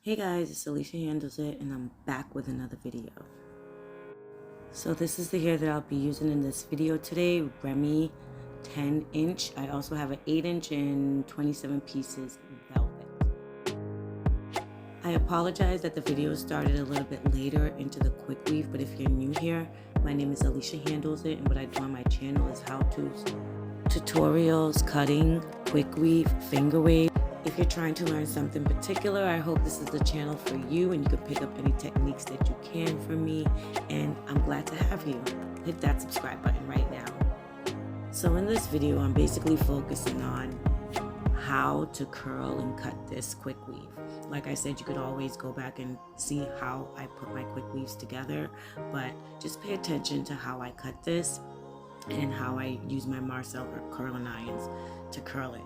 Hey guys, it's Alicia Handles It, and I'm back with another video. So this is the hair that I'll be using in this video today, Remy 10-inch. I also have an 8-inch and 27 pieces velvet. I apologize that the video started a little bit later into the quick weave, but if you're new here, my name is Alicia Handles It, and what I do on my channel is how-tos, tutorials, cutting, quick weave, finger wave. If you're trying to learn something particular, I hope this is the channel for you and you can pick up any techniques that you can from me, and I'm glad to have you. Hit that subscribe button right now. So in this video, I'm basically focusing on how to curl and cut this quick weave. Like I said, you could always go back and see how I put my quick weaves together, but just pay attention to how I cut this and how I use my Marcel or curling irons to curl it.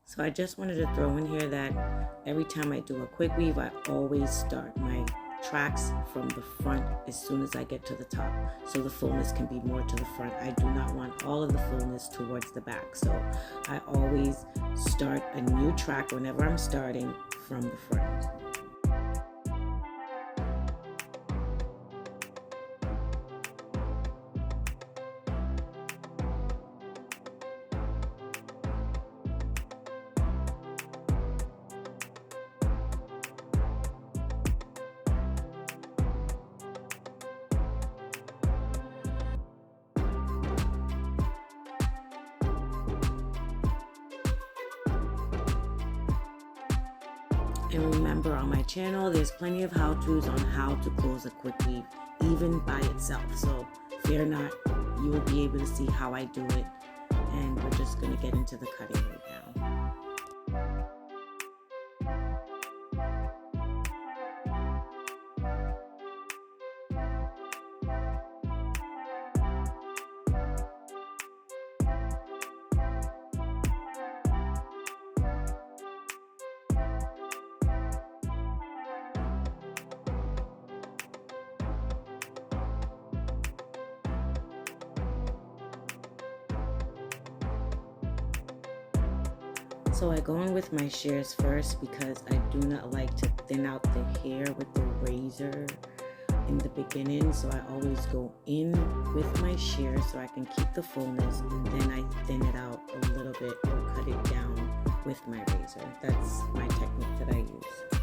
So I just wanted to throw in here that every time I do a quick weave, I always start my tracks from the front as soon as I get to the top, so the fullness can be more to the front. I do not want all of the fullness towards the back, so I always start a new track whenever I'm starting from the front. And remember, on my channel, there's plenty of how-tos on how to close a quick weave, even by itself. So fear not, you will be able to see how I do it. And we're just going to get into the cutting right now. So I go in with my shears first because I do not like to thin out the hair with the razor in the beginning. So I always go in with my shears so I can keep the fullness, and then I thin it out a little bit or cut it down with my razor. That's my technique that I use.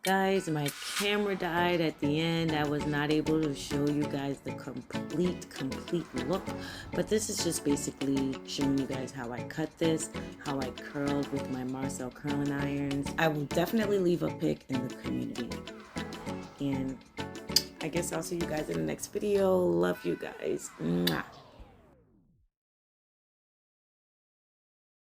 Guys, my camera died at the end. I was not able to show you guys the complete look, but this is just basically showing you guys how I cut this, how I curled with my Marcel curling irons. I will definitely leave a pic in the community, and I guess I'll see you guys in the next video. Love you guys. Mwah.